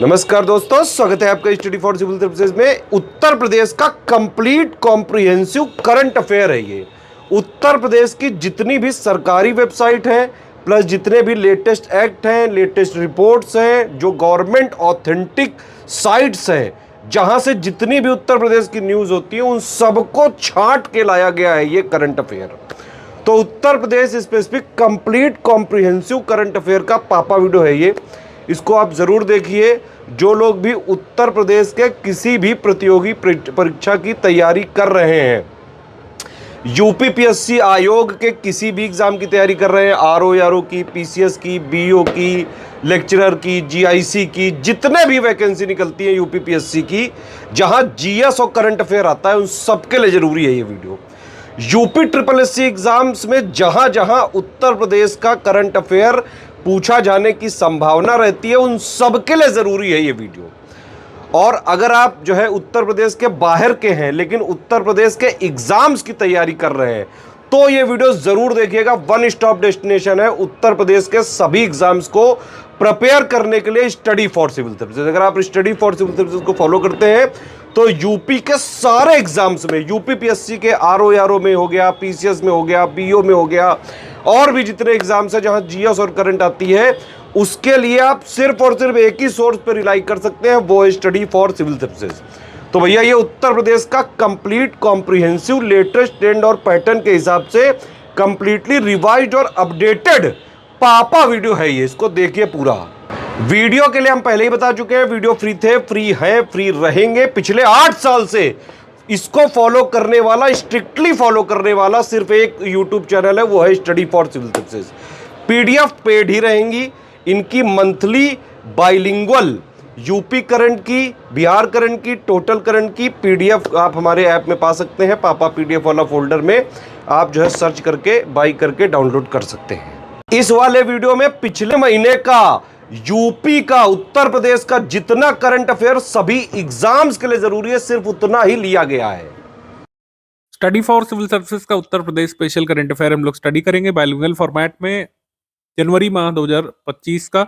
नमस्कार दोस्तों, स्वागत है आपका स्टडी फॉर सिविल सर्विसेज में। उत्तर प्रदेश का कंप्लीट कॉम्प्रिहेंसिव करंट अफेयर है ये। उत्तर प्रदेश की जितनी भी सरकारी वेबसाइट है प्लस जितने भी लेटेस्ट एक्ट हैं, लेटेस्ट रिपोर्ट्स हैं, जो गवर्नमेंट ऑथेंटिक साइट्स हैं, जहां से जितनी भी उत्तर प्रदेश की न्यूज़ होती है उन सबको छांट के लाया गया है ये करंट अफेयर। तो Uttar Pradesh specific complete comprehensive current affair का पापा वीडियो है ये। इसको आप ज़रूर देखिए। जो लोग भी उत्तर प्रदेश के किसी भी प्रतियोगी परीक्षा की तैयारी कर रहे हैं, यूपीपीएससी आयोग के किसी भी एग्ज़ाम की तैयारी कर रहे हैं, आरओ की, पीसीएस की, बीओ की, लेक्चरर की, जीआईसी की, जितने भी वैकेंसी निकलती है यूपीपीएससी की, जहां जीएस और करंट अफेयर आता है, उन सबके लिए ज़रूरी है ये video. UP triple SC exams में जहां जहां उत्तर प्रदेश का करंट अफेयर पूछा जाने की संभावना रहती है, उन सबके लिए ज़रूरी है ये वीडियो। और अगर आप जो है उत्तर प्रदेश के बाहर के हैं लेकिन उत्तर प्रदेश के एग्जाम्स की तैयारी कर रहे हैं, तो ये वीडियो ज़रूर देखिएगा। वन स्टॉप डेस्टिनेशन है उत्तर प्रदेश के सभी एग्जाम्स को प्रिपेयर करने के लिए, स्टडी फॉर सिविल सर्विसेज। अगर आप स्टडी फॉर सिविल सर्विसेज को फॉलो करते हैं तो यूपी के सारे एग्जाम्स में, यूपीपीएससी के आरओ में हो गया, पीसीएस में हो गया, बीओ में हो गया, और भी जितने एग्जाम्स हैं जहां जीएस और करंट आती है, उसके लिए आप सिर्फ और सिर्फ एक ही सोर्स पर रिलाई कर सकते हैं, वो है स्टडी फॉर सिविल सर्विसेज। तो भैया ये उत्तर प्रदेश का कंप्लीट कॉम्प्रिहेंसिव लेटेस्ट ट्रेंड और पैटर्न के हिसाब से कंप्लीटली रिवाइज्ड और अपडेटेड पापा वीडियो है ये। इसको देखिए पूरा। वीडियो के लिए हम पहले ही बता चुके हैं, वीडियो फ्री थे, फ्री है, फ्री रहेंगे। पिछले 8 साल से इसको फॉलो करने वाला, स्ट्रिक्टली फॉलो करने वाला सिर्फ एक यूट्यूब चैनल है, वो है study for civil services. PDF paid ही रहेंगी इनकी, मंथली बाइलिंगुअल यूपी करंट की, बिहार करंट की, टोटल करंट की पीडीएफ आप हमारे ऐप में पा सकते हैं। पापा पीडीएफ वाला फोल्डर में आप जो है सर्च करके बाई करके डाउनलोड कर सकते हैं। इस वाले वीडियो में पिछले महीने का यूपी का, उत्तर प्रदेश का जितना करंट अफेयर सभी एग्जाम्स के लिए जरूरी है, सिर्फ उतना ही लिया गया है। स्टडी फॉर सिविल सर्विसेज का Uttar Pradesh special current affair हम लोग स्टडी करेंगे बाइलिंगुअल फॉर्मेट में। जनवरी माह 2025 का,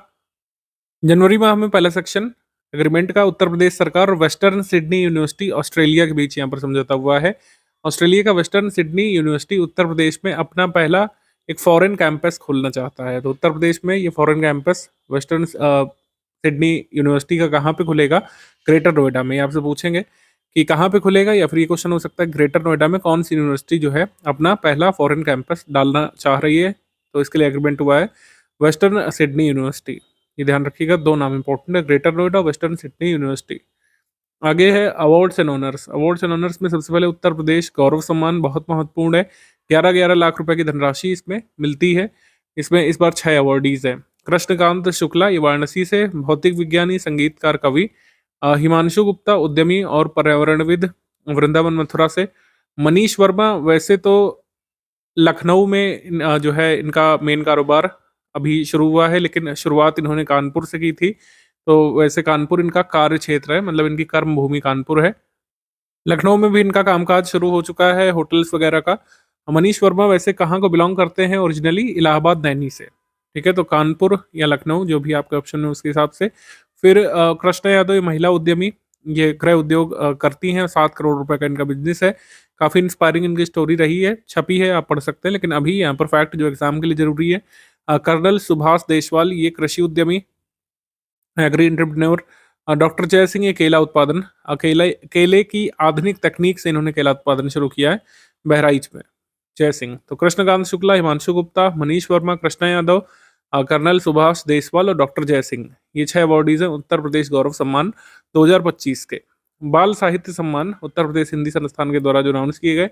जनवरी माह में पहला सेक्शन एग्रीमेंट का उत्तर प्रदेश सरकार और वेस्टर्न सिडनी यूनिवर्सिटी ऑस्ट्रेलिया के बीच यहाँ पर समझौता हुआ है। ऑस्ट्रेलिया का western Sydney university Uttar Pradesh में अपना पहला एक फॉरेन कैंपस खोलना चाहता है। तो उत्तर प्रदेश में ये foreign campus western Sydney university का कहाँ पे खुलेगा? ग्रेटर नोएडा में। आपसे पूछेंगे कि कहाँ पे खुलेगा, या फिर ये क्वेश्चन हो सकता है ग्रेटर नोएडा में कौन सी यूनिवर्सिटी जो है अपना पहला फॉरेन कैंपस डालना चाह रही है। तो इसके लिए एग्रीमेंट हुआ है वेस्टर्न सिडनी यूनिवर्सिटी। ये ध्यान रखिएगा, दो नाम इंपॉर्टेंट है, greater Noida, western Sydney university. आगे है awards and honours. Awards and honours में सबसे पहले उत्तर प्रदेश गौरव सम्मान बहुत महत्वपूर्ण है। 11-11 लाख रुपए की धनराशि इसमें मिलती है। इसमें इस बार 6 अवार्डीज हैं। कृष्णकांत शुक्ला ये वाराणसी से, भौतिक विज्ञानी, संगीतकार, कवि। हिमांशु गुप्ता उद्यमी और पर्यावरणविद, वृंदावन मथुरा से। मनीष वर्मा वैसे तो लखनऊ में जो है इनका मेन कारोबार अभी शुरू हुआ है, लेकिन शुरुआत इन्होंने कानपुर से की थी। तो वैसे कानपुर इनका कार्य क्षेत्र है, मतलब इनकी कर्म भूमि कानपुर है। लखनऊ में भी इनका कामकाज शुरू हो चुका है, होटल्स वगैरह का। मनीष वर्मा वैसे कहाँ को बिलोंग करते हैं ओरिजिनली? इलाहाबाद नैनी से। ठीक है, तो कानपुर या लखनऊ जो भी आपके ऑप्शन है उसके हिसाब से। फिर कृष्णा यादव ये महिला उद्यमी, ये क्रय उद्योग करती हैं, 7 करोड़ रुपए का इनका बिजनेस है। काफ़ी इंस्पायरिंग इनकी स्टोरी रही है, छपी है, आप पढ़ सकते हैं। लेकिन अभी यहाँ पर फैक्ट जो एग्जाम के लिए जरूरी है, कर्नल सुभाष देशवाल ये कृषि उद्यमी, एग्री एंटरप्रेन्योर। डॉक्टर जय सिंह ये केला उत्पादन, केले की आधुनिक तकनीक से इन्होंने केला उत्पादन शुरू किया है बहराइच में। जय सिंह। तो कृष्णकांत शुक्ला, हिमांशु गुप्ता, मनीष वर्मा, कृष्णा यादव, कर्नल सुभाष देशवाल और डॉक्टर जय सिंह, ये 6 अवार्डीज हैं उत्तर प्रदेश गौरव सम्मान 2025 के। बाल साहित्य सम्मान उत्तर प्रदेश हिंदी संस्थान के द्वारा जो अनाउंस किए गए,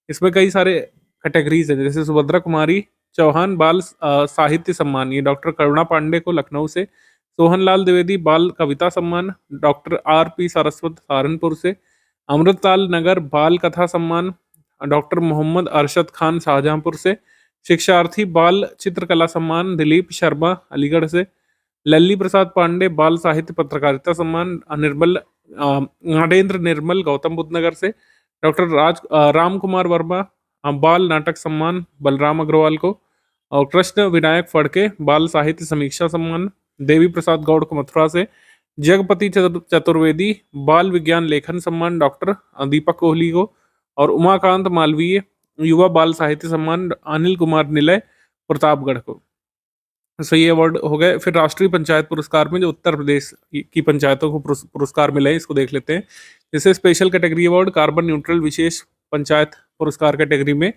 इसमें कई सारे कैटेगरीज हैं, जैसे सुभद्रा कुमारी चौहान बाल साहित्य सम्मान, ये डॉक्टर करुणा पांडे को लखनऊ से। सोहनलाल द्विवेदी बाल कविता सम्मान, डॉक्टर RP सारस्वत सहारनपुर से। अमृतलाल नगर बाल कथा सम्मान, डॉक्टर मोहम्मद अरशद खान शाहजहांपुर से। शिक्षार्थी बाल चित्रकला सम्मान, दिलीप शर्मा अलीगढ़ से। लल्ली प्रसाद पांडे बाल साहित्य पत्रकारिता सम्मान, नरेंद्र निर्मल गौतम बुद्ध नगर से। डॉक्टर राम कुमार वर्मा बाल नाटक सम्मान, बलराम अग्रवाल को। और कृष्ण विनायक फड़के बाल साहित्य समीक्षा सम्मान, देवी प्रसाद गौड़ को मथुरा से। जगपति चतुर्वेदी बाल विज्ञान लेखन सम्मान डॉक्टर दीपक कोहली को, और उमाकांत मालवीय युवा बाल साहित्य सम्मान अनिल कुमार निलय प्रतापगढ़ को। सो ये अवार्ड हो गए। फिर राष्ट्रीय पंचायत पुरस्कार में जो उत्तर प्रदेश की पंचायतों को पुरस्कार मिले हैं, इसको देख लेते हैं। जैसे special category award carbon neutral विशेष पंचायत पुरस्कार कैटेगरी में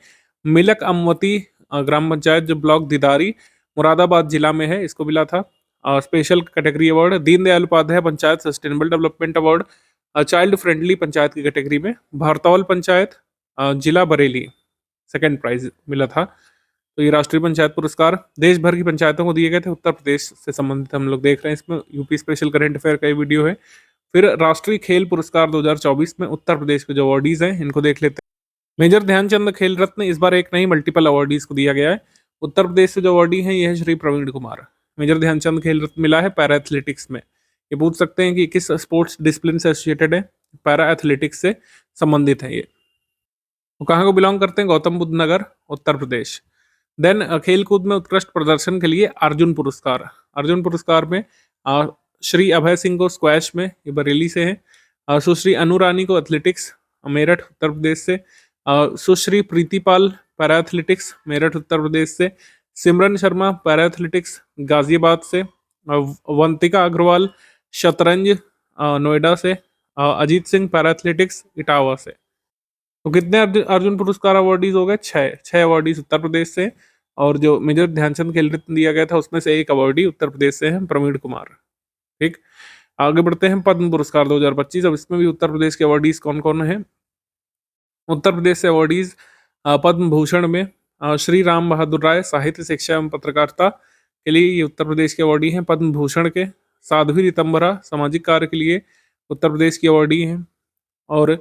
मिलक अमवती ग्राम पंचायत जो ब्लॉक दीदारी मुरादाबाद जिला में है, इसको मिला था। Special category award Deendayal Upadhyay panchayat sustainable development award child friendly panchayat की कैटेगरी में भारतौल पंचायत जिला बरेली सेकंड प्राइज मिला था। तो ये राष्ट्रीय पंचायत पुरस्कार देश भर की पंचायतों को दिए गए थे, उत्तर प्रदेश से संबंधित हम लोग देख रहे हैं। इसमें यूपी स्पेशल करंट अफेयर का ये वीडियो है। फिर राष्ट्रीय खेल पुरस्कार 2024 में उत्तर प्रदेश के जो अवार्डीज हैं इनको देख लेते हैं। मेजर ध्यानचंद खेल रत्न इस बार एक नहीं मल्टीपल अवार्डीज को दिया गया है। उत्तर प्रदेश से जो अवार्डी हैं ये है श्री प्रवीण कुमार। मेजर ध्यानचंद खेल रत्न मिला है पैरा एथलेटिक्स में। ये पूछ सकते हैं कि किस स्पोर्ट्स डिसिप्लिन से एसोसिएटेड है, पैरा एथलेटिक्स से संबंधित है ये। तो कहाँ को बिलोंग करते हैं, गौतम बुद्ध नगर उत्तर प्रदेश। देन खेल कूद में उत्कृष्ट प्रदर्शन के लिए अर्जुन पुरस्कार। अर्जुन पुरस्कार में श्री अभय सिंह को स्क्वैश में, ये बरेली से है। सुश्री अनु रानी को एथलेटिक्स मेरठ उत्तर प्रदेश से। सुश्री प्रीतिपाल पैरा एथलेटिक्स मेरठ उत्तर प्रदेश से। सिमरन शर्मा पैरा एथलेटिक्स गाजियाबाद से। वंतिका अग्रवाल शतरंज नोएडा से। अजीत सिंह पैरा एथलेटिक्स इटावा से। तो कितने अर्जुन पुरस्कार अवार्डीज हो गए, छह अवार्डीज उत्तर प्रदेश से। और जो मेजर ध्यानचंद खेल रत्न दिया गया था उसमें से एक अवार्डी उत्तर प्रदेश से है, प्रवीण कुमार। ठीक, आगे बढ़ते हैं पद्म पुरस्कार 2025। अब इसमें भी उत्तर प्रदेश के अवार्डीज कौन कौन है। उत्तर प्रदेश से अवार्डीज पद्म भूषण में श्री राम बहादुर राय साहित्य शिक्षा एवं पत्रकारिता के लिए ये उत्तर प्रदेश के अवार्डी हैं पद्म भूषण के। साध्वी रितंबरा सामाजिक कार्य के लिए उत्तर प्रदेश की अवार्डी हैं। और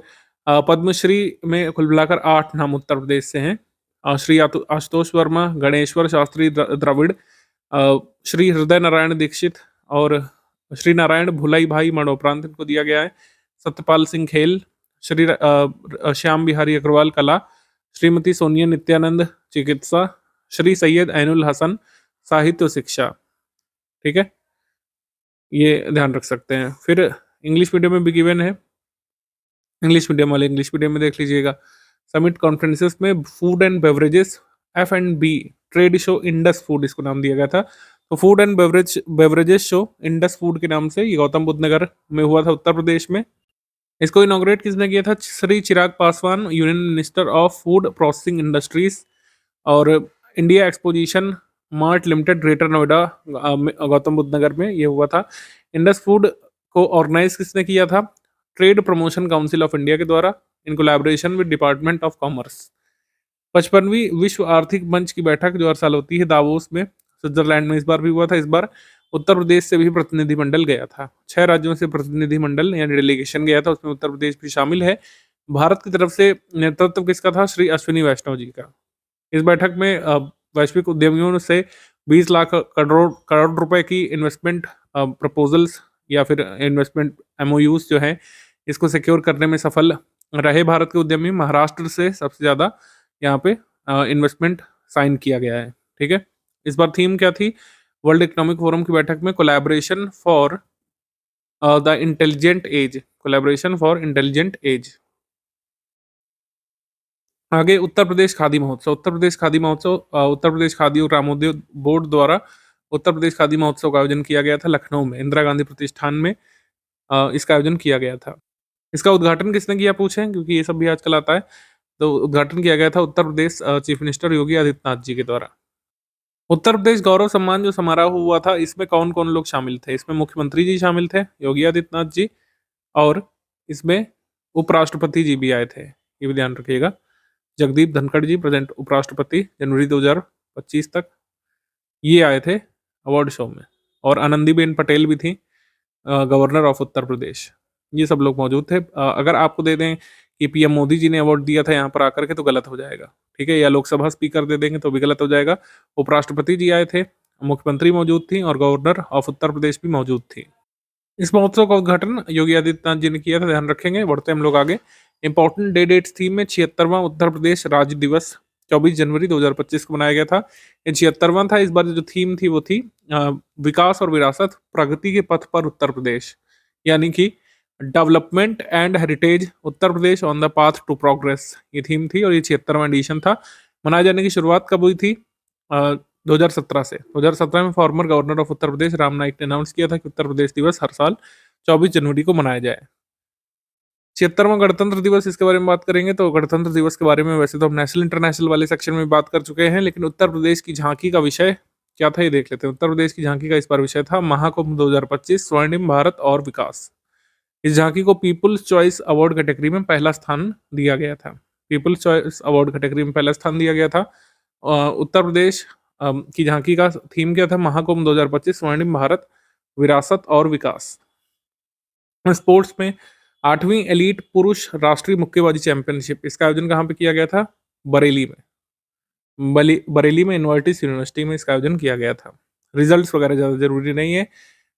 पद्मश्री में कुल मिलाकर 8 नाम उत्तर प्रदेश से हैं। श्री आशुतोष वर्मा, गणेश्वर शास्त्री द्रविड़, श्री हृदय नारायण दीक्षित और श्री नारायण भुलाई भाई मरणोपरांत इनको दिया गया है। सत्यपाल सिंह खेल, श्री श्याम बिहारी अग्रवाल कला, श्रीमती सोनिया नित्यानंद चिकित्सा, श्री सैयद ऐनुल हसन साहित्य शिक्षा। ठीक है, ये ध्यान रख सकते हैं। फिर इंग्लिश मीडियम में भी गिवन है, इंग्लिश मीडियम वाले इंग्लिश मीडियम में देख लीजिएगा। समिट कॉन्फ्रेंसेस में food and beverages F&B trade show Indus food इसको नाम दिया गया था। तो food and beverages show Indus food के नाम से ये गौतम बुद्ध नगर में हुआ था उत्तर प्रदेश में। इसको इनॉग्रेट किसने किया था, Shri Chirag Paswan union minister of food processing industries. और India exposition mart limited greater Noida Gautam Buddh Nagar में ये हुआ था। इंडस फूड को ऑर्गेनाइज किसने किया था, trade promotion council of India के द्वारा in collaboration with department of commerce. 55वीं विश्व आर्थिक मंच की बैठक जो हर साल होती है दावोस में स्विट्जरलैंड में, इस बार भी हुआ था। इस बार उत्तर प्रदेश से भी प्रतिनिधिमंडल गया था। 6 राज्यों से प्रतिनिधिमंडल यानी डेलीगेशन गया था, उसमें उत्तर प्रदेश भी शामिल है। भारत की तरफ से नेतृत्व किसका था, श्री अश्विनी वैष्णव जी का। इस बैठक में वैश्विक उद्यमियों से 20 लाख करोड़ रुपए की इन्वेस्टमेंट प्रपोजल्स या फिर इन्वेस्टमेंट MOUs जो है इसको सिक्योर करने में सफल रहे भारत के उद्यमी। महाराष्ट्र से सबसे ज्यादा यहाँ पे इन्वेस्टमेंट साइन किया गया है। ठीक है, इस बार थीम क्या थी, वर्ल्ड इकोनॉमिक फोरम की बैठक में collaboration for the intelligent age, collaboration for intelligent age. आगे उत्तर प्रदेश खादी महोत्सव। उत्तर प्रदेश खादी महोत्सव उत्तर प्रदेश खादी और ग्रामोद्योग बोर्ड द्वारा उत्तर प्रदेश खादी महोत्सव का आयोजन किया गया था लखनऊ में, इंदिरा गांधी प्रतिष्ठान में इसका आयोजन किया गया था। इसका उद्घाटन किसने किया पूछें, क्योंकि ये सब भी आजकल आता है। तो उद्घाटन किया गया था उत्तर प्रदेश चीफ मिनिस्टर योगी आदित्यनाथ जी के द्वारा। उत्तर प्रदेश गौरव सम्मान जो समारोह हुआ था इसमें कौन कौन लोग शामिल थे, इसमें मुख्यमंत्री जी शामिल थे योगी आदित्यनाथ जी, और इसमें उपराष्ट्रपति जी भी आए थे, ये भी ध्यान रखिएगा। जगदीप धनखड़ जी प्रेजेंट उपराष्ट्रपति जनवरी 2025 तक ये आए थे अवार्ड शो में। और आनंदीबेन पटेल भी थी गवर्नर ऑफ उत्तर प्रदेश, ये सब लोग मौजूद थे। अगर आपको दे दें कि PM मोदी जी ने अवार्ड दिया था यहाँ पर आकर के तो गलत हो जाएगा। ठीक है, या लोकसभा स्पीकर दे देंगे तो भी गलत हो जाएगा। उपराष्ट्रपति जी आए थे, मुख्यमंत्री मौजूद थी और गवर्नर ऑफ उत्तर प्रदेश भी मौजूद थी। इस महोत्सव का उद्घाटन योगी आदित्यनाथ जी ने किया था, ध्यान रखेंगे। बढ़ते हम लोग आगे। इंपॉर्टेंट डेट्स थी में 76वां उत्तर प्रदेश राज्य दिवस 24 जनवरी 2025 को मनाया गया था। ये 76वां था। इस बार जो थीम थी वो थी विकास और विरासत, प्रगति के पथ पर उत्तर प्रदेश। यानी कि development and heritage Uttar Pradesh on the path to progress, ये थीम थी और ये 76वां एडिशन था। मनाए जाने की शुरुआत कब हुई थी? 2017 से। 2017 में former governor of Uttar Pradesh Ram Naik ने अनाउंस किया था कि उत्तर प्रदेश दिवस हर साल 24 जनवरी को मनाया जाए। 76वां गणतंत्र दिवस, इसके बारे में बात करेंगे तो गणतंत्र दिवस के बारे में वैसे तो हम नेशनल इंटरनेशनल वाले सेक्शन में बात कर चुके हैं, लेकिन उत्तर प्रदेश की झांकी का विषय क्या था ये देख लेते हैं। उत्तर प्रदेश की झांकी का इस बार विषय था महाकुंभ 2025 स्वर्णिम भारत और विकास। इस झांकी को पीपुल्स चॉइस अवार्ड कैटेगरी में पहला स्थान दिया गया था। पीपुल्स चॉइस अवार्ड कैटेगरी में पहला स्थान दिया गया था। उत्तर प्रदेश की झांकी का थीम क्या था? महाकुंभ 2025 स्वर्णिम भारत, विरासत और विकास। स्पोर्ट्स में 8वीं एलीट पुरुष राष्ट्रीय मुक्केबाजी चैंपियनशिप, इसका आयोजन कहाँ पे किया गया था? बरेली में। बरेली में इन्वर्टिस यूनिवर्सिटी में इसका आयोजन किया गया था। रिजल्ट्स वगैरह ज़्यादा जरूरी नहीं है।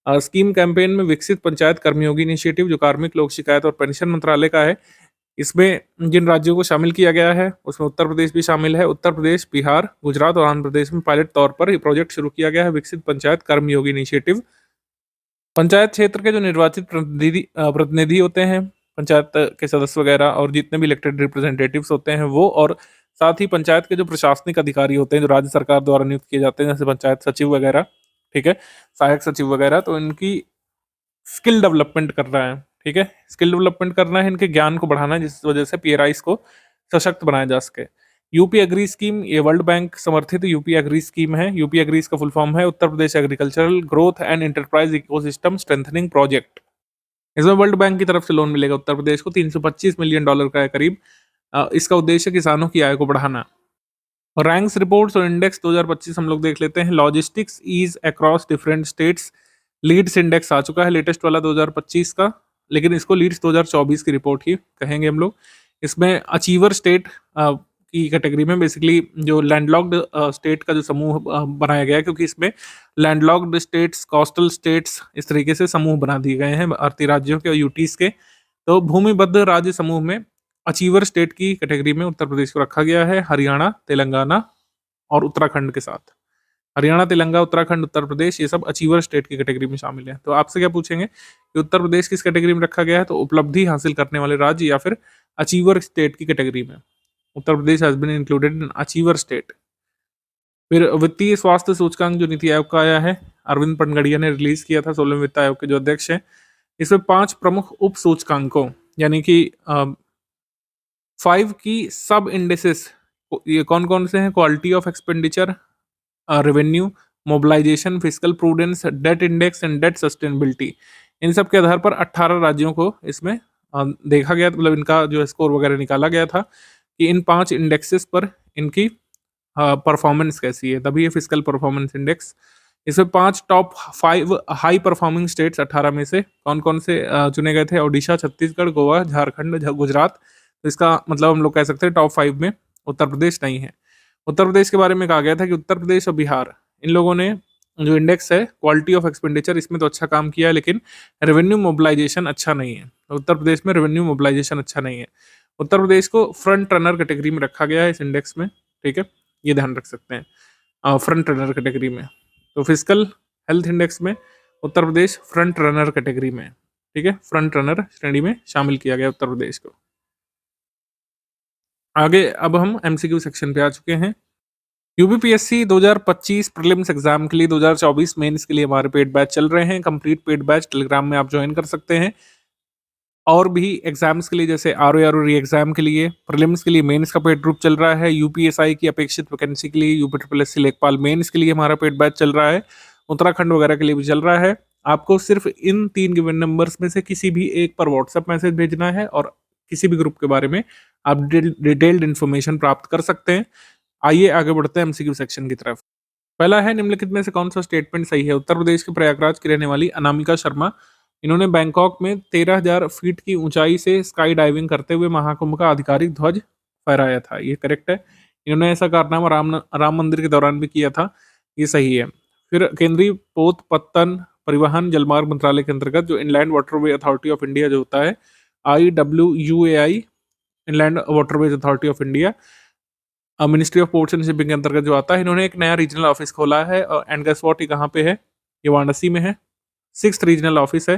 स्कीम कैंपेन में विकसित पंचायत कर्मयोगी इनिशिएटिव जो कार्मिक लोक शिकायत और पेंशन मंत्रालय का है, इसमें जिन राज्यों को शामिल किया गया है उसमें उत्तर प्रदेश भी शामिल है। उत्तर प्रदेश, बिहार, गुजरात और आंध्र प्रदेश में पायलट तौर पर ये प्रोजेक्ट शुरू किया गया है, विकसित पंचायत कर्मयोगी इनिशिएटिव। पंचायत क्षेत्र के जो निर्वाचित प्रतिनिधि होते हैं, पंचायत के सदस्य वगैरह और जितने भी इलेक्टेड रिप्रेजेंटेटिव्स होते हैं वो, और साथ ही पंचायत के जो प्रशासनिक अधिकारी होते हैं जो राज्य सरकार द्वारा नियुक्त किए जाते हैं, जैसे पंचायत सचिव वगैरह, ठीक है, सहायक सचिव वगैरह, तो इनकी स्किल डेवलपमेंट करना है, ठीक है, स्किल डेवलपमेंट करना है, इनके ज्ञान को बढ़ाना है, जिस वजह से पीएराईस को सशक्त बनाया जा सके। यूपी एग्री स्कीम, ये वर्ल्ड बैंक समर्थित यूपी एग्री स्कीम है। यूपी एग्रीज का फुल फॉर्म है Uttar Pradesh agricultural growth and enterprise ecosystem strengthening project. इसमें वर्ल्ड बैंक की तरफ से लोन मिलेगा उत्तर प्रदेश को, $325 मिलियन का है करीब। इसका उद्देश्य किसानों की आय को बढ़ाना। और रैंक्स रिपोर्ट्स और इंडेक्स 2025 हम लोग देख लेते हैं। Logistics ease across different states, leads index आ चुका है लेटेस्ट वाला 2025 का, लेकिन इसको लीड्स 2024 की रिपोर्ट ही कहेंगे हम लोग। इसमें अचीवर स्टेट की कैटेगरी में बेसिकली जो लैंडलॉक्ड स्टेट का जो समूह बनाया गया है, क्योंकि इसमें लैंडलॉक्ड स्टेट्स, कोस्टल स्टेट्स, इस तरीके से समूह बना दिए गए हैं भारतीय राज्यों के और यूटीज के। तो भूमिबद्ध राज्य समूह में अचीवर स्टेट की कैटेगरी में उत्तर प्रदेश को रखा गया है, हरियाणा, तेलंगाना और उत्तराखंड के साथ। हरियाणा, तेलंगाना, उत्तराखंड, उत्तर प्रदेश, ये सब अचीवर स्टेट की कैटेगरी में शामिल है। तो आपसे क्या पूछेंगे कि उत्तर प्रदेश किस कैटेगरी में रखा गया है? तो उपलब्धि हासिल करने वाले राज्य या फिर अचीवर स्टेट की कैटेगरी में Uttar Pradesh has been included in achiever state. फिर वित्तीय स्वास्थ्य सूचकांक जो नीति आयोग का आया है, अरविंद पनगड़िया ने रिलीज किया था, 16वें वित्त आयोग के जो अध्यक्ष हैं। इसमें 5 प्रमुख उप सूचकांकों यानी कि 5 की सब इंडेसेस, ये कौन कौन से हैं? Quality of expenditure, revenue, mobilisation, physical prudence, debt index and debt sustainability. इन सब के आधार पर 18 राज्यों को इसमें देखा गया, मतलब इनका जो स्कोर वगैरह निकाला गया था कि इन 5 इंडेक्सेस पर इनकी परफॉर्मेंस कैसी है, तभी ये फिजिकल परफॉर्मेंस इंडेक्स। इसमें 5 टॉप 5 हाई परफॉर्मिंग स्टेट्स 18 में से कौन कौन से चुने गए थे? ओडिशा, छत्तीसगढ़, गोवा, झारखंड, गुजरात। तो इसका मतलब हम लोग कह सकते हैं टॉप 5 में उत्तर प्रदेश नहीं है। उत्तर प्रदेश के बारे में कहा गया था कि उत्तर प्रदेश और बिहार, इन लोगों ने जो इंडेक्स है क्वालिटी ऑफ एक्सपेंडिचर, इसमें तो अच्छा काम किया है, लेकिन रेवेन्यू मोबिलाइजेशन अच्छा नहीं है। तो उत्तर प्रदेश में रेवेन्यू मोबिलाइजेशन अच्छा नहीं है। उत्तर प्रदेश को फ्रंट रनर कैटेगरी में रखा गया है इस इंडेक्स में, ठीक है, ये ध्यान रख सकते हैं, फ्रंट रनर कैटेगरी में। तो फिजिकल हेल्थ इंडेक्स में उत्तर प्रदेश फ्रंट रनर कैटेगरी में, ठीक है, फ्रंट रनर श्रेणी में शामिल किया गया उत्तर प्रदेश को। आगे अब हम एमसीक्यू सेक्शन पे आ चुके हैं। यूपीपीएससी 2025 प्रीलिम्स एग्जाम के लिए 2024 मेंस के लिए हमारे पेड बैच चल रहे हैं। कंप्लीट पेड बैच टेलीग्राम में आप ज्वाइन कर सकते हैं। और भी एग्जाम्स के लिए जैसे आरओ री एग्जाम के लिए, प्रीलिम्स के लिए मेंस का पेड ग्रुप चल रहा है। यूपीएसआई की अपेक्षित वैकेंसी के लिए, यूपी ट्रिपल एस सी लेखपाल मेंस के लिए हमारा पेड बैच चल रहा है। उत्तराखंड वगैरह के लिए भी चल रहा है। आपको सिर्फ इन 3 गिवन नंबर्स में से किसी भी एक पर व्हाट्सएप मैसेज भेजना है और किसी भी ग्रुप के बारे में आप डिटेल्ड इन्फॉर्मेशन प्राप्त कर सकते हैं। आइए आगे बढ़ते हैं एमसीक्यू सेक्शन की तरफ। पहला है, निम्नलिखित में से कौन सा स्टेटमेंट सही है? उत्तर प्रदेश के प्रयागराज की रहने वाली अनामिका शर्मा, इन्होंने बैंकॉक में 13,000 फीट की ऊंचाई से स्काई डाइविंग करते हुए महाकुंभ का आधिकारिक ध्वज फहराया था। ये करेक्ट है। इन्होंने ऐसा कारनामा राम मंदिर के दौरान भी किया था, ये सही है। फिर केंद्रीय पोत पत्तन परिवहन जलमार्ग मंत्रालय के अंतर्गत जो inland waterway authority of India जो होता है, IWUAI, inland waterways authority of India, ministry of ports and shipping के अंतर्गत जो आता है, इन्होंने एक नया रीजनल ऑफिस खोला है। एंड गेस व्हाट, ये कहाँ पे है? ये वाराणसी में है। 6th रीजनल ऑफिस है।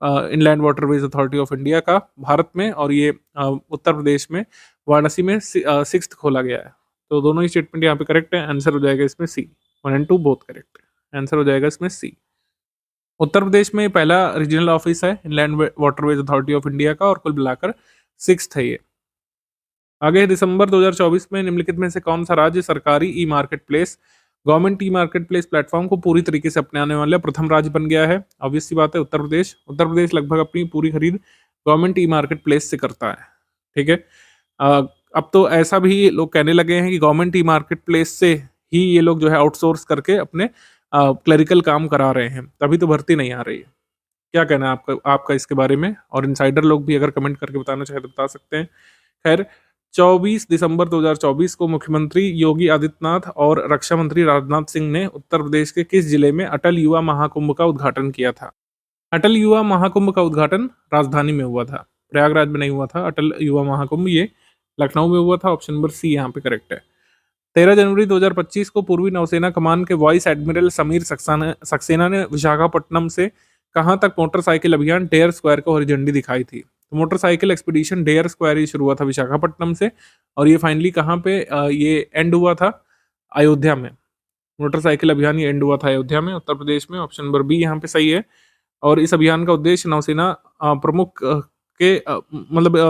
Inland waterways authority of India का भारत में, और ये उत्तर प्रदेश में वाराणसी में 6th खोला गया है। तो दोनों ही स्टेटमेंट यहाँ पे करेक्ट है, आंसर हो जाएगा इसमें सी। 1 एंड 2 बोथ करेक्ट है, आंसर हो जाएगा इसमें सी। उत्तर प्रदेश में पहला रीजनल ऑफिस है inland waterways authority of India का, और कुल मिलाकर 6th है ये। आगे दिसंबर 2024 में निम्नलिखित में से कौन सा राज्य सरकारी ई market place government e market place platform को पूरी तरीके से अपनाने वाला प्रथम राज्य बन गया है? ऑब्वियस सी बात है, उत्तर प्रदेश। उत्तर प्रदेश लगभग अपनी पूरी खरीद गवर्नमेंट ई मार्केट प्लेस से करता है। ठीक है, अब तो ऐसा भी लोग कहने लगे हैं कि गवर्नमेंट ई मार्केट प्लेस से ही ये लोग जो है आउटसोर्स करके अपने क्लरिकल काम करा रहे हैं, तभी तो भर्ती नहीं आ रही है। क्या कहना है आपका इसके बारे में? और इनसाइडर लोग भी अगर कमेंट करके बताना चाहे तो बता सकते हैं। खैर, 24 दिसंबर 2024 को मुख्यमंत्री योगी आदित्यनाथ और रक्षा मंत्री राजनाथ सिंह ने उत्तर प्रदेश के किस जिले में अटल युवा महाकुंभ का उद्घाटन किया था? अटल युवा महाकुंभ का उद्घाटन राजधानी में हुआ था, प्रयागराज में नहीं हुआ था। अटल युवा महाकुंभ ये लखनऊ में हुआ था। ऑप्शन नंबर सी यहाँ पे करेक्ट है। 13 जनवरी 2025 को पूर्वी नौसेना कमान के वाइस एडमिरल समीर सक्सेना ने विशाखापट्टनम से कहां तक मोटरसाइकिल अभियान डेयर स्क्वायर को हरी झंडी दिखाई थी? तो मोटरसाइकिल एक्सपीडिशन डेयर स्क्वायर ये शुरू हुआ था विशाखापट्टनम से, और ये फाइनली कहाँ पे ये एंड हुआ था? अयोध्या में। मोटरसाइकिल अभियान ये एंड हुआ था अयोध्या में, उत्तर प्रदेश में। ऑप्शन नंबर बी यहाँ पे सही है। और इस अभियान का उद्देश्य नौसेना प्रमुख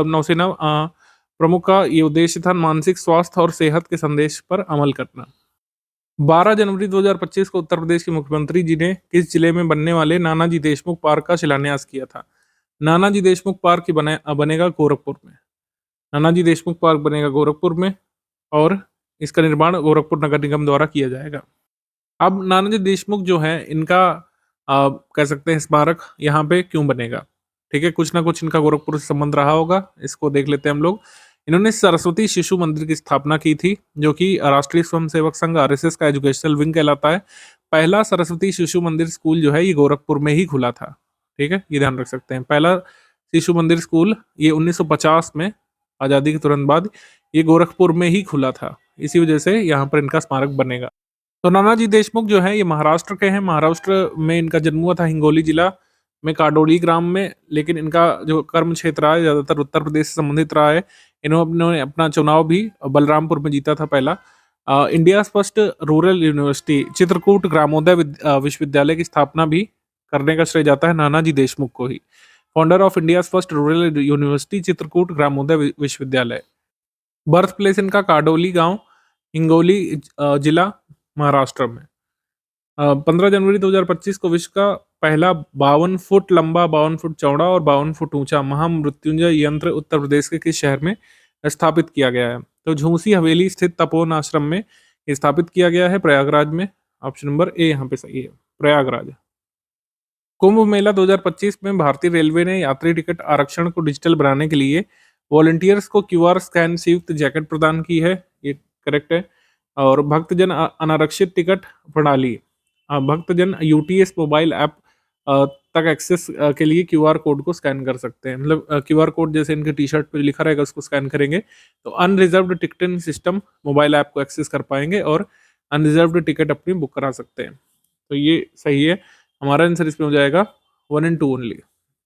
नौसेना प्रमुख का ये उद्देश्य था मानसिक स्वास्थ्य और सेहत के संदेश पर अमल करना। 12 जनवरी 2025 को उत्तर प्रदेश के मुख्यमंत्री जी ने किस जिले में बनने वाले नानाजी देशमुख पार्क का शिलान्यास किया था? नानाजी देशमुख पार्क बनेगा गोरखपुर में। नानाजी देशमुख पार्क बनेगा गोरखपुर में, और इसका निर्माण गोरखपुर नगर निगम द्वारा किया जाएगा। अब नानाजी देशमुख जो है इनका कह सकते हैं स्मारक यहाँ पे क्यों बनेगा? ठीक है, कुछ ना कुछ इनका गोरखपुर से संबंध रहा होगा, इसको देख लेते हैं हम लोग। इन्होंने सरस्वती शिशु मंदिर की स्थापना की थी, जो कि राष्ट्रीय स्वयंसेवक संघ आरएसएस का एजुकेशनल विंग कहलाता है। पहला सरस्वती शिशु मंदिर स्कूल जो है ये गोरखपुर में ही खुला था। ठीक है, ये ध्यान रख सकते हैं। पहला शिशु मंदिर स्कूल ये 1950 में, आज़ादी के तुरंत बाद, ये गोरखपुर में ही खुला था। इसी वजह से यहाँ पर इनका स्मारक बनेगा। तो नानाजी देशमुख जो है ये महाराष्ट्र के हैं। महाराष्ट्र में इनका जन्म हुआ था, हिंगोली जिला में काडोली ग्राम में, लेकिन इनका जो कर्म क्षेत्र रहा है ज़्यादातर उत्तर प्रदेश से संबंधित रहा है। इन्होंने अपना चुनाव भी बलरामपुर में जीता था पहला। India first rural university Chitrakoot Gramodaya Vishwavidyalaya की स्थापना भी करने का श्रेय जाता है नानाजी देशमुख को ही। Founder of India first rural university Chitrakoot Gramodaya Vishwavidyalaya. Birth place इनका काडोली गांव, हिंगोली जिला, महाराष्ट्र में। 15 जनवरी 2025 को विश्व का पहला 52 फुट लंबा, 52 फुट चौड़ा और 52 फुट ऊंचा महामृत्युंजय यंत्र उत्तर प्रदेश के किस शहर में स्थापित किया गया है? तो झूसी हवेली स्थित तपोवन आश्रम में स्थापित किया गया है, प्रयागराज में। ऑप्शन नंबर ए यहाँ पे सही है, प्रयागराज। कुंभ मेला 2025 में भारतीय रेलवे ने यात्री टिकट आरक्षण को डिजिटल बनाने के लिए वॉलंटियर्स को क्यूआर स्कैन से युक्त जैकेट प्रदान की है, ये करेक्ट है। और भक्तजन अनारक्षित टिकट प्रणाली, भक्तजन यूटीएस मोबाइल ऐप तक एक्सेस के लिए क्यूआर कोड को स्कैन कर सकते हैं। मतलब क्यूआर कोड जैसे इनके टी शर्ट पे लिखा रहेगा उसको स्कैन करेंगे तो unreserved ticketing system mobile app को एक्सेस कर पाएंगे और अनरिजर्व्ड टिकट अपनी बुक करा सकते हैं। तो ये सही है, हमारा आंसर इसमें हो जाएगा 1 and 2 only.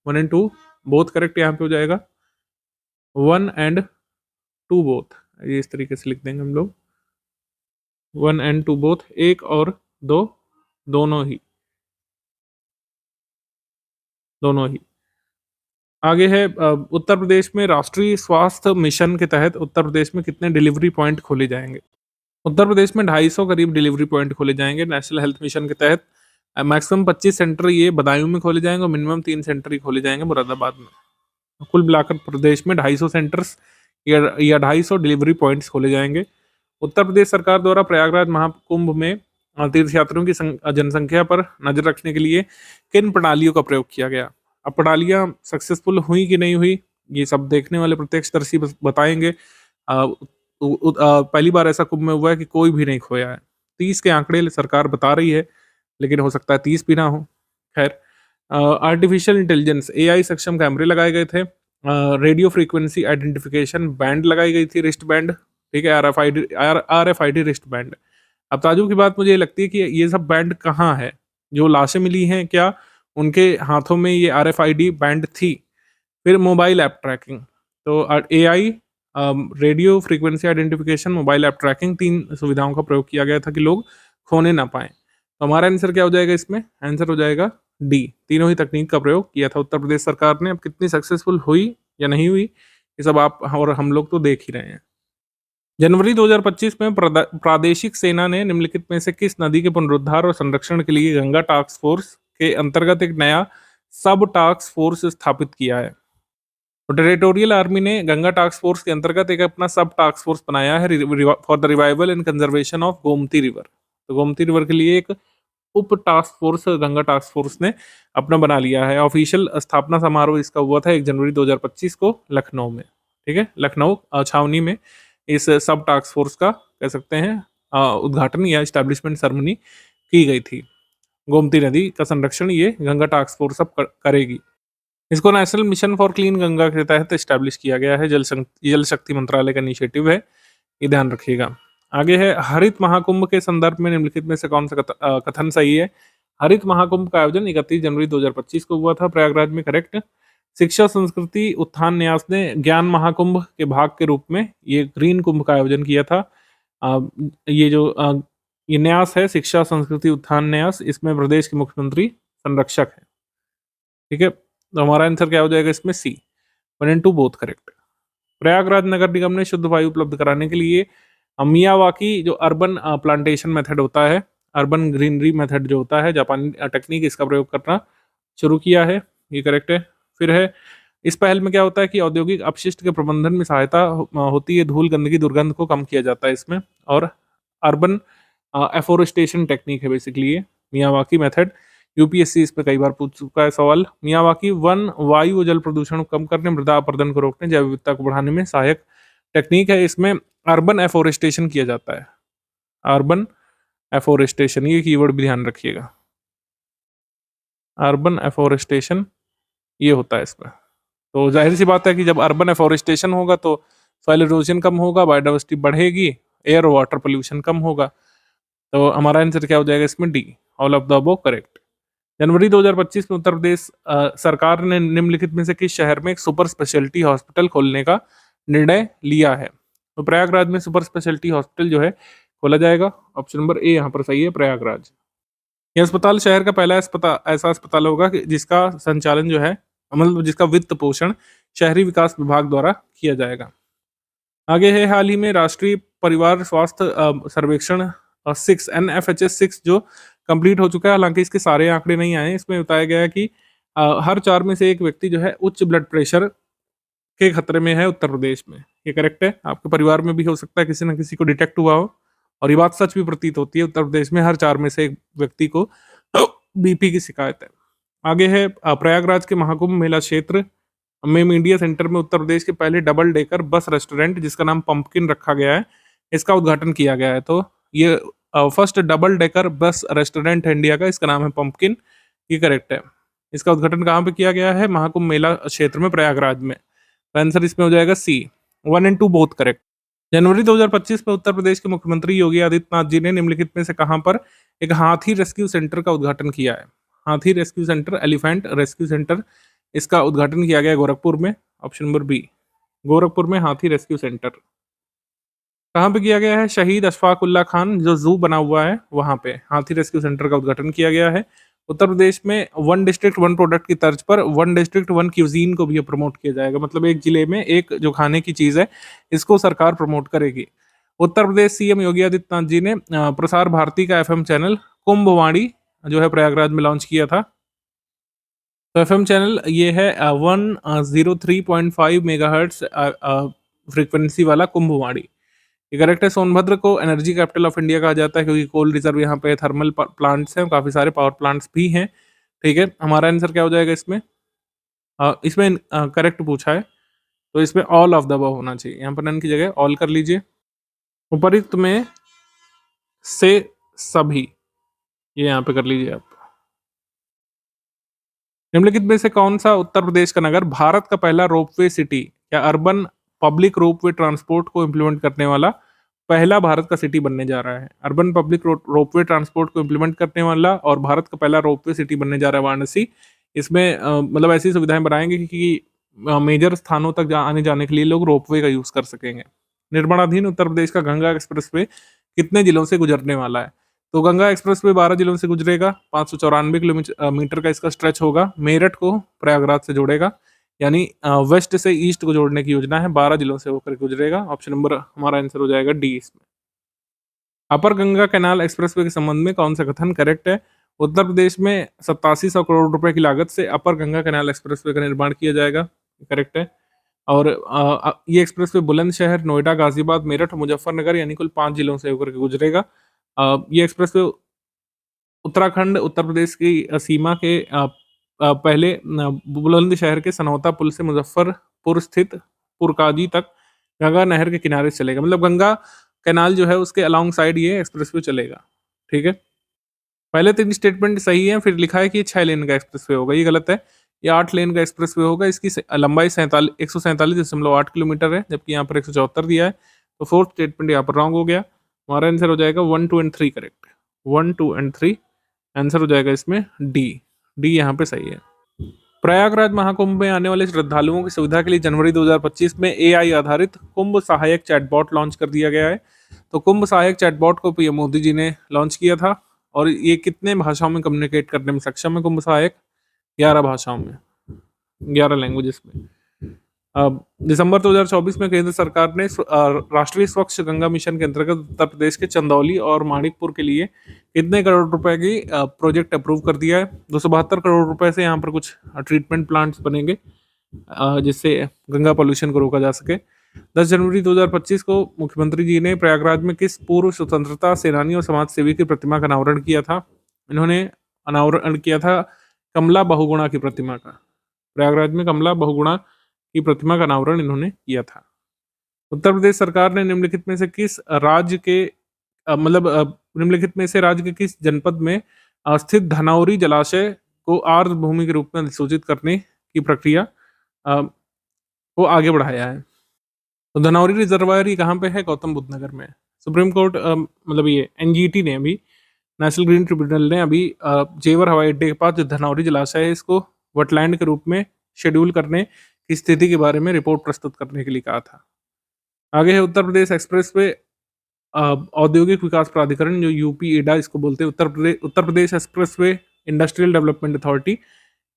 1 and 2 both correct यहाँ पे हो जाएगा। 1 and 2 बोथ, ये इस तरीके से लिख देंगे हम लोग। 1 and 2 बोथ, 1 और 2 दोनों ही। आगे है उत्तर प्रदेश में राष्ट्रीय स्वास्थ्य मिशन के तहत उत्तर प्रदेश में कितने डिलीवरी पॉइंट खोले जाएंगे? उत्तर प्रदेश में 250 करीब डिलीवरी पॉइंट खोले जाएंगे नेशनल हेल्थ मिशन के तहत। मैक्सिमम 25 सेंटर ये बदायूं में खोले जाएंगे और मिनिमम 3 सेंटर ही खोले जाएंगे मुरादाबाद में। कुल मिलाकर प्रदेश में 250 सेंटर्स या 250 डिलीवरी पॉइंट्स खोले जाएंगे। उत्तर प्रदेश सरकार द्वारा प्रयागराज महाकुंभ में तीर्थयात्रियों की जनसंख्या पर नजर रखने के लिए किन प्रणालियों का प्रयोग किया गया? अब प्रणालियां सक्सेसफुल हुई कि नहीं हुई ये सब देखने वाले प्रत्यक्षदर्शी बताएंगे। पहली बार ऐसा कुंभ में हुआ है कि कोई भी नहीं खोया है। 30 के आंकड़े सरकार बता रही है, लेकिन हो सकता है 30 भी ना हो। खैर, आर्टिफिशियल इंटेलिजेंस AI सक्षम कैमरे लगाए गए थे। रेडियो फ्रीक्वेंसी आइडेंटिफिकेशन बैंड लगाई गई थी, रिस्ट बैंड, ठीक है, RFID रिस्ट बैंड। अब ताजुब की बात मुझे लगती है कि ये सब बैंड कहाँ है? जो लाशें मिली हैं क्या उनके हाथों में ये RFID बैंड थी। फिर मोबाइल ऐप ट्रैकिंग, तो AI, radio frequency identification, mobile app trekking, 3 सुविधाओं का प्रयोग किया गया था कि लोग खोने ना पाएँ। तो हमारा आंसर क्या हो जाएगा इसमें? आंसर हो जाएगा डी, तीनों ही तकनीक का प्रयोग किया था उत्तर प्रदेश सरकार ने। अब कितनी सक्सेसफुल हुई या नहीं हुई, ये सब आप और हम लोग तो देख ही रहे हैं। जनवरी 2025 में प्रादेशिक सेना ने निम्नलिखित में से किस नदी के पुनरुद्धार और संरक्षण के लिए गंगा टास्क फोर्स के अंतर्गत एक नया सब टास्क फोर्स स्थापित किया है? तो टेरिटोरियल आर्मी ने गंगा टास्क फोर्स के अंतर्गत एक अपना सब टास्क फोर्स बनाया है for the revival and conservation of Gomti river. तो गोमती रिवर के लिए एक उप task force Ganga task force ने अपना बना लिया है। ऑफिशियल स्थापना समारोह इसका हुआ था 1 जनवरी 2025 को लखनऊ में। ठीक है, लखनऊ छावनी में इस सब टास्क फोर्स का कह सकते हैं उद्घाटन या एस्टैब्लिशमेंट सेरेमनी की गई थी। गोमती नदी का संरक्षण ये गंगा टास्क फोर्स अब करेगी। इसको national mission for clean Ganga के तहत एस्टैब्लिश किया गया है। जल शक्ति मंत्रालय का इनिशिएटिव है, ये ध्यान रखिएगा। आगे है हरित महाकुंभ के संदर्भ में निम्नलिखित में से कौन सा कथन सही है? हरित महाकुंभ का आयोजन 31 जनवरी 2025 को हुआ था प्रयागराज में, करेक्ट। शिक्षा संस्कृति उत्थान न्यास ने ज्ञान महाकुंभ के भाग के रूप में ये ग्रीन कुंभ का आयोजन किया था। ये जो ये न्यास है, शिक्षा संस्कृति उत्थान न्यास, इसमें प्रदेश के मुख्यमंत्री संरक्षक है। ठीक है, तो हमारा आंसर क्या हो जाएगा इसमें? सी, 1 and 2 बोथ करेक्ट। प्रयागराज नगर निगम ने शुद्ध वायु उपलब्ध कराने के लिए मियावाकी जो अर्बन प्लांटेशन मेथड होता है, अर्बन ग्रीनरी मेथड जो होता है, जापानी टेक्निक, इसका प्रयोग करना शुरू किया है, ये करेक्ट है। फिर है इस पहल में क्या होता है कि औद्योगिक अपशिष्ट के प्रबंधन में सहायता होती है, धूल गंदगी दुर्गंध को कम किया जाता है इसमें। और अर्बन एफोरेस्टेशन टेक्निक है बेसिकली ये मियावाकी मेथड। यूपीएससी इस पे कई बार पूछ चुका है सवाल। मियावाकी वन वायु और जल प्रदूषण को कम करने, मृदा अपरदन को रोकने, जैव विविधता को बढ़ाने में सहायक टेक्निक है। इसमें अर्बन एफोरेस्टेशन किया जाता है, अर्बन एफोरेस्टेशन, ये कीवर्ड भी ध्यान रखिएगा। अर्बन एफोरेस्टेशन ये होता है इसमें। तो जाहिर सी बात है कि जब अर्बन एफोरेस्टेशन होगा तो सॉइल इरोजन कम होगा, बायोडाइवर्सिटी बढ़ेगी, एयर और वाटर पोल्यूशन कम होगा। तो हमारा आंसर क्या हो जाएगा इसमें? D, all of the above correct. जनवरी 2025 में उत्तर प्रदेश सरकार ने निम्नलिखित में से किस शहर में एक सुपर स्पेशलिटी हॉस्पिटल खोलने का निर्णय लिया है? तो प्रयागराज में सुपर स्पेशलिटी हॉस्पिटल जो है खोला जाएगा। ऑप्शन नंबर ए यहाँ पर सही है, प्रयागराज। यह अस्पताल शहर का पहला ऐसा अस्पताल होगा जिसका संचालन जो है, मतलब जिसका वित्त पोषण शहरी विकास विभाग द्वारा किया जाएगा। आगे है हाल ही में राष्ट्रीय परिवार स्वास्थ्य सर्वेक्षण 6 NFHS 6 जो कंप्लीट हो चुका है। हालांकि इसके सारे आंकड़े नहीं आए। इसमें बताया गया है कि हर 4 में से एक व्यक्ति जो है उच्च ब्लड प्रेशर के खतरे में है उत्तर प्रदेश में। ये करेक्ट है। आपके परिवार में भी हो सकता है किसी न किसी को डिटेक्ट हुआ हो, और ये बात सच भी प्रतीत होती है। उत्तर प्रदेश में हर 4 में से एक व्यक्ति को BP की शिकायत है। आगे है प्रयागराज के महाकुंभ मेला क्षेत्र में मीडिया सेंटर में उत्तर प्रदेश के पहले डबल डेकर बस रेस्टोरेंट जिसका नाम पंपकिन रखा गया है, इसका उद्घाटन किया गया है। तो ये first double decker bus restaurant है इंडिया का, इसका नाम है पंपकिन, ये करेक्ट है। इसका उद्घाटन कहाँ पे किया गया है? महाकुंभ मेला क्षेत्र में, प्रयागराज में। तो आंसर इसमें हो जाएगा सी, 1 and 2 बोथ करेक्ट। जनवरी 2025 में उत्तर प्रदेश के मुख्यमंत्री योगी आदित्यनाथ जी ने निम्नलिखित में से कहां पर एक हाथी रेस्क्यू सेंटर का उद्घाटन किया है? हाथी rescue centre, elephant rescue centre, इसका उद्घाटन किया गया गोरखपुर में। ऑप्शन नंबर बी, गोरखपुर में हाथी रेस्क्यू सेंटर। कहाँ पे किया गया है? शहीद अशफाक उल्ला खान जो जू बना हुआ है वहां पे हाथी रेस्क्यू सेंटर का उद्घाटन किया गया है। उत्तर प्रदेश में 1 डिस्ट्रिक्ट 1 प्रोडक्ट की तर्ज पर 1 डिस्ट्रिक्ट 1 क्यूजीन को भी प्रमोट किया जाएगा। मतलब एक जिले में एक जो खाने की चीज है, इसको सरकार प्रमोट करेगी। उत्तर प्रदेश सीएम योगी आदित्यनाथ जी ने प्रसार भारती का FM चैनल कुंभवाणी जो है प्रयागराज में लॉन्च किया था। तो FM चैनल ये है 103.5 मेगाहर्ट्ज फ्रीक्वेंसी वाला कुंभवाणी, ये करेक्ट है। सोनभद्र को एनर्जी कैपिटल ऑफ इंडिया कहा जाता है क्योंकि कोल रिजर्व यहाँ पे, थर्मल प्लांट्स हैं, काफी सारे पावर प्लांट्स भी हैं। ठीक है, हमारा आंसर क्या हो जाएगा इसमें? इसमें करेक्ट पूछा है तो इसमें ऑल ऑफ द अबव होना चाहिए। यहाँ पर नन की जगह ऑल कर लीजिए। उपरिक्त में से सभी, ये यहाँ पे कर लीजिए आप। निम्नलिखित में से कौन सा उत्तर प्रदेश का नगर भारत का पहला रोपवे सिटी या अर्बन पब्लिक रोपवे ट्रांसपोर्ट को इम्प्लीमेंट करने वाला पहला भारत का सिटी बनने जा रहा है। अर्बन पब्लिक रोपवे ट्रांसपोर्ट को इम्प्लीमेंट करने वाला और भारत का पहला रोपवे सिटी बनने जा रहा है वाराणसी। इसमें मतलब ऐसी सुविधाएं बनाएंगे कि मेजर स्थानों तक आने जाने के लिए लोग रोपवे का यूज कर सकेंगे। निर्माणाधीन उत्तर प्रदेश का गंगा एक्सप्रेसवे कितने जिलों से गुजरने वाला है? तो गंगा एक्सप्रेसवे 12 जिलों से गुजरेगा। 594 किलोमीटर मीटर का इसका स्ट्रेच होगा। मेरठ को प्रयागराज से जोड़ेगा, यानी वेस्ट से ईस्ट को जोड़ने की योजना है। 12 जिलों से होकर गुजरेगा। ऑप्शन नंबर हमारा आंसर हो जाएगा डी इसमें। अपर गंगा कैनाल एक्सप्रेसवे के संबंध में कौन सा कथन करेक्ट है? उत्तर प्रदेश में 8700 करोड़ रुपए की लागत से अपर गंगा कैनाल एक्सप्रेसवे का निर्माण किया जाएगा, करेक्ट है। और ये एक्सप्रेसवे बुलंदशहर, नोएडा, गाजियाबाद, मेरठ, मुजफ्फरनगर यानी कुल 5 जिलों से होकर के गुजरेगा। ये एक्सप्रेसवे उत्तराखंड, उत्तर प्रदेश की सीमा के पहले बुलंदशहर के सनौता पुल से मुजफ्फरपुर स्थित पुरकाजी तक गंगा नहर के किनारे से चलेगा। मतलब गंगा कैनाल जो है उसके अलोंग साइड ये एक्सप्रेसवे चलेगा, ठीक है। पहले 3 स्टेटमेंट सही है, फिर लिखा है कि ये 6 लेन का एक्सप्रेसवे होगा, ये गलत है। ये 8 लेन का एक्सप्रेसवे होगा। इसकी लंबाई 147.8 किलोमीटर है, जबकि यहाँ पर 174 दिया है। तो फोर्थ स्टेटमेंट यहाँ पर रॉन्ग हो गया। हमारा आंसर हो जाएगा 1, 2 एंड 3 करेक्ट। 1, 2 एंड 3 आंसर हो जाएगा इसमें डी। डी यहाँ पे सही है। प्रयागराज महाकुंभ में आने वाले श्रद्धालुओं की सुविधा के लिए जनवरी 2025 में एआई आधारित कुंभ सहायक चैटबॉट लॉन्च कर दिया गया है। तो कुंभ सहायक चैटबॉट को पीएम मोदी जी ने लॉन्च किया था। और ये कितने भाषाओं में कम्युनिकेट करने में सक्षम है कुंभ सहायक? 11 भाषाओं में, 11 लैंग्वेजेस में। दिसंबर 2024 में केंद्र सरकार ने राष्ट्रीय स्वच्छ गंगा मिशन के अंतर्गत उत्तर प्रदेश के चंदौली और माणिकपुर के लिए कितने करोड़ रुपए की प्रोजेक्ट अप्रूव कर दिया है? 272 करोड़ रुपए से यहाँ पर कुछ ट्रीटमेंट प्लांट्स बनेंगे जिससे गंगा पोल्यूशन को रोका जा सके। 10 जनवरी 2025 को मुख्यमंत्री जी ने प्रयागराज में किस पूर्व स्वतंत्रता सेनानी और समाज सेवी की प्रतिमा का अनावरण किया था? इन्होंने अनावरण किया था कमला बहुगुणा की प्रतिमा का। प्रयागराज में कमला बहुगुणा की प्रतिमा का अनावरण इन्होंने किया था। उत्तर प्रदेश सरकार ने निम्नलिखित में से किस राज्य के निम्नलिखित में से राज्य के किस जनपद में स्थित धनौरी जलाशय को आर्द्र भूमि के रूप में अधिसूचित करने की प्रक्रिया को आगे बढ़ाया है? तो धनौरी रिजर्वायर ये कहाँ पे है? गौतम बुद्ध नगर में। सुप्रीम कोर्ट मतलब ये एनजीटी ने अभी, नेशनल ग्रीन ट्रिब्यूनल ने अभी जेवर हवाई अड्डे के पास जो धनौरी जलाशय है इसको वटलैंड के रूप में शेड्यूल करने की स्थिति के बारे में रिपोर्ट प्रस्तुत करने के लिए कहा था। आगे है उत्तर प्रदेश एक्सप्रेसवे औद्योगिक विकास प्राधिकरण, जो यूपी एडा इसको बोलते हैं, Uttar Pradesh expressway industrial development authority.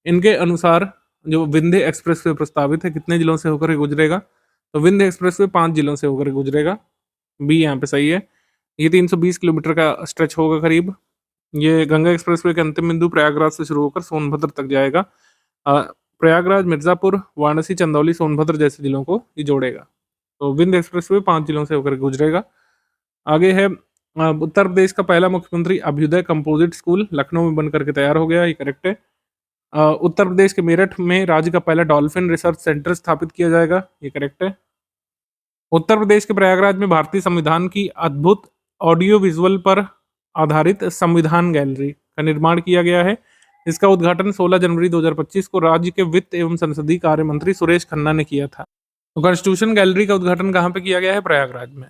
इनके अनुसार जो विंध्य एक्सप्रेसवे प्रस्तावित है कितने जिलों से होकर गुजरेगा? तो विंध्य एक्सप्रेसवे 5 जिलों से होकर गुजरेगा। बी यहाँ पे सही है। ये 320 किलोमीटर का स्ट्रेच होगा करीब। ये गंगा एक्सप्रेसवे के अंतिम बिंदु प्रयागराज से शुरू होकर सोनभद्र तक जाएगा। प्रयागराज, मिर्जापुर, वाराणसी, चंदौली, सोनभद्र जैसे जिलों को ये जोड़ेगा। तो विंध्य एक्सप्रेसवे 5 जिलों से होकर गुजरेगा। आगे है उत्तर प्रदेश का पहला मुख्यमंत्री अभ्युदय कंपोजिट स्कूल लखनऊ में बनकर के तैयार हो गया, ये करेक्ट है। उत्तर प्रदेश के मेरठ में राज्य का पहला डॉल्फिन रिसर्च सेंटर स्थापित किया जाएगा, ये करेक्ट है। उत्तर प्रदेश के प्रयागराज में भारतीय संविधान की अद्भुत ऑडियो विजुअल पर आधारित संविधान गैलरी का निर्माण किया गया है। इसका उद्घाटन 16 जनवरी 2025 को राज्य के वित्त एवं संसदीय कार्य मंत्री सुरेश खन्ना ने किया था। तो कॉन्स्टिट्यूशन गैलरी का उद्घाटन कहाँ पे किया गया है? प्रयागराज में,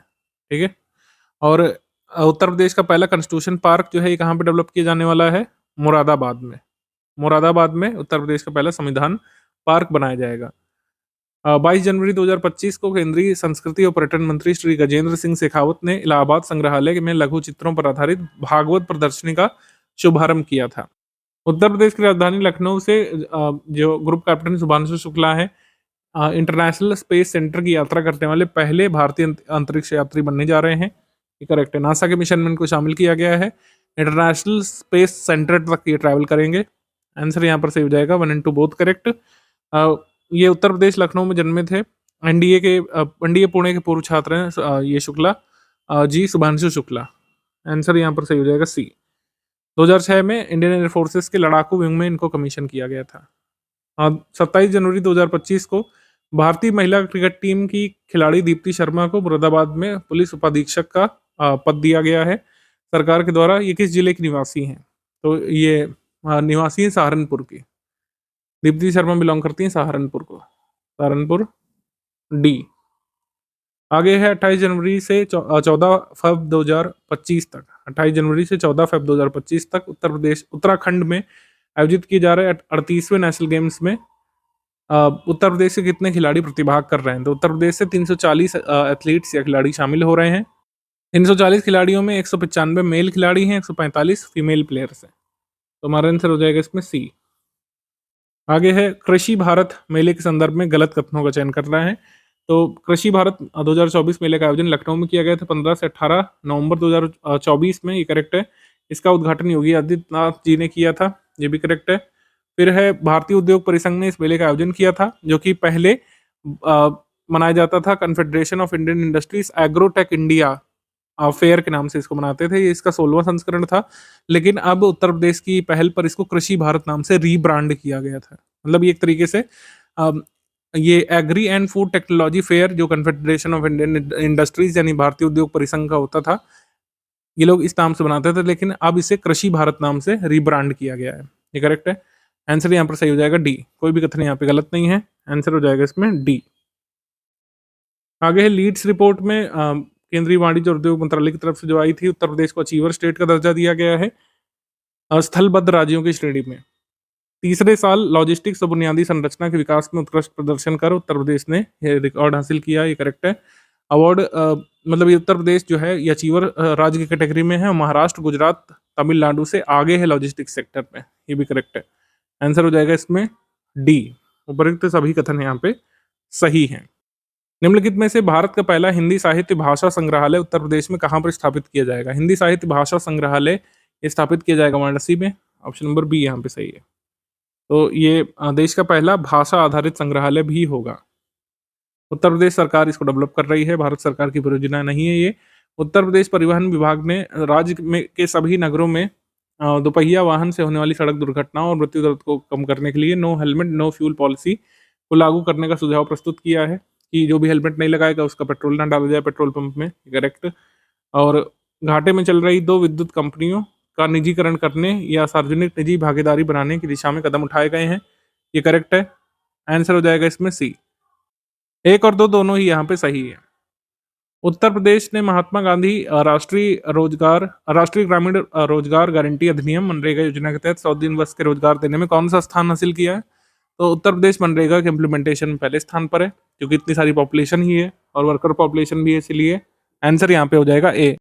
ठीक है। और उत्तर प्रदेश का पहला कॉन्स्टिट्यूशन पार्क जो है ये कहाँ पे डेवलप किया जाने वाला है? मुरादाबाद में। मुरादाबाद में उत्तर प्रदेश का पहला संविधान पार्क बनाया जाएगा। 22 जनवरी 2025 को केंद्रीय संस्कृति और पर्यटन मंत्री श्री गजेंद्र सिंह शेखावत ने इलाहाबाद संग्रहालय में लघु चित्रों पर आधारित भागवत प्रदर्शनी का शुभारंभ किया था। उत्तर प्रदेश की राजधानी लखनऊ से जो ग्रुप कैप्टन शुभांशु शुक्ला है इंटरनेशनल स्पेस सेंटर की यात्रा करने वाले पहले भारतीय अंतरिक्ष यात्री बनने जा रहे हैं, ये करेक्ट है। नासा के मिशन में इनको शामिल किया गया है। इंटरनेशनल स्पेस सेंटर तक ये ट्रैवल करेंगे। आंसर यहाँ पर सही हो जाएगा 1 and 2 बोथ करेक्ट। ये उत्तर प्रदेश लखनऊ में जन्मे थे। एनडीए पुणे के पूर्व छात्र हैं ये शुक्ला जी, शुभांशु शुक्ला। आंसर यहाँ पर सही हो जाएगा सी। 2006 में इंडियन एयर फोर्सेस के लड़ाकू विंग में इनको कमीशन किया गया था। 27 जनवरी 2025 को भारतीय महिला क्रिकेट टीम की खिलाड़ी दीप्ति शर्मा को मुरादाबाद में पुलिस उपाधीक्षक का पद दिया गया है सरकार के द्वारा। ये किस जिले की निवासी हैं? तो ये निवासी हैं सहारनपुर की। दीप्ति शर्मा बिलोंग करती हैं सहारनपुर को। सहारनपुर डी। आगे है 28 जनवरी से 14 फरवरी 2025 तक। 28 जनवरी से 14 फरवरी 2025 तक उत्तर प्रदेश उत्तराखंड में आयोजित किए जा रहे 38वें नेशनल गेम्स में उत्तर प्रदेश से कितने खिलाड़ी प्रतिभाग कर रहे हैं? तो उत्तर प्रदेश से 340 एथलीट्स या खिलाड़ी शामिल हो रहे हैं। 340 खिलाड़ियों में 195 मेल खिलाड़ी हैं, 145 फीमेल प्लेयर्स हैं। तो हमारा आंसर हो जाएगा इसमें सी। आगे है कृषि भारत मेले के संदर्भ में गलत कथनों का चयन कर रहा है। तो कृषि भारत 2024 मेले का आयोजन लखनऊ में किया गया था 15 से 18 नवंबर 2024 में, ये करेक्ट है। इसका उद्घाटन योगी आदित्यनाथ जी ने किया था, ये भी करेक्ट है। फिर है भारतीय उद्योग परिसंघ ने इस मेले का आयोजन किया था, जो कि पहले मनाया जाता था confederation of Indian industries agrotech India fair के नाम से इसको मनाते थे। ये इसका 16वां संस्करण था, लेकिन अब उत्तर प्रदेश की पहल पर इसको कृषि भारत नाम से रीब्रांड किया गया था। मतलब ये एक तरीके से ये agri and food technology fair जो कन्फेडरेशन ऑफ इंडियन इंडस्ट्रीज यानी भारतीय उद्योग परिसंघ का होता था, ये लोग इस नाम से बनाते थे, लेकिन अब इसे कृषि भारत नाम से रीब्रांड किया गया है। ये करेक्ट है। आंसर यहाँ पर सही हो जाएगा डी। कोई भी कथन यहाँ पे गलत नहीं है, आंसर हो जाएगा इसमें डी। आगे है लीड्स रिपोर्ट में केंद्रीय वाणिज्य और उद्योग मंत्रालय की तरफ से जो आई थी, उत्तर प्रदेश को अचीवर स्टेट का दर्जा दिया गया है स्थलबद्ध राज्यों की श्रेणी में। तीसरे साल लॉजिस्टिक्स और बुनियादी संरचना के विकास में उत्कृष्ट प्रदर्शन कर उत्तर प्रदेश ने यह रिकॉर्ड हासिल किया, ये करेक्ट है। अवार्ड मतलब ये उत्तर प्रदेश जो है ये अचीवर राज्य की कैटेगरी में है और महाराष्ट्र, गुजरात, तमिलनाडु से आगे है लॉजिस्टिक्स सेक्टर में, ये भी करेक्ट है। आंसर हो जाएगा इसमें डी। उपरोक्त सभी कथन यहाँ पे सही हैं। निम्नलिखित में से भारत का पहला हिंदी साहित्य भाषा संग्रहालय उत्तर प्रदेश में कहाँ पर स्थापित किया जाएगा? हिंदी साहित्य भाषा संग्रहालय ये स्थापित किया जाएगा वाराणसी में। ऑप्शन नंबर बी यहाँ पे सही है। तो ये देश का पहला भाषा आधारित संग्रहालय भी होगा। उत्तर प्रदेश सरकार इसको डेवलप कर रही है, भारत सरकार की परियोजना नहीं है ये। उत्तर प्रदेश परिवहन विभाग ने राज्य में के सभी नगरों में दोपहिया वाहन से होने वाली सड़क दुर्घटनाओं और मृत्यु दर को कम करने के लिए no helmet no fuel policy को लागू करने का सुझाव प्रस्तुत किया है कि जो भी हेलमेट नहीं लगाएगा उसका पेट्रोल ना डाला जाए पेट्रोल पंप में, करेक्ट। और घाटे में चल रही 2 विद्युत कंपनियों का निजीकरण करने या सार्वजनिक निजी भागीदारी बनाने की दिशा में कदम उठाए गए हैं, ये करेक्ट है। आंसर हो जाएगा इसमें सी। 1 और 2 दोनों ही यहाँ पे सही है। उत्तर प्रदेश ने महात्मा गांधी राष्ट्रीय ग्रामीण रोजगार गारंटी अधिनियम मनरेगा योजना के तहत 100 दिन वर्ष के रोजगार देने में कौन सा स्थान हासिल किया है? तो उत्तर प्रदेश मनरेगा के इम्प्लीमेंटेशन में पहले स्थान पर है, क्योंकि इतनी सारी पॉपुलेशन ही है और वर्कर पॉपुलेशन भी है, इसलिए आंसर यहाँ पे हो जाएगा ए।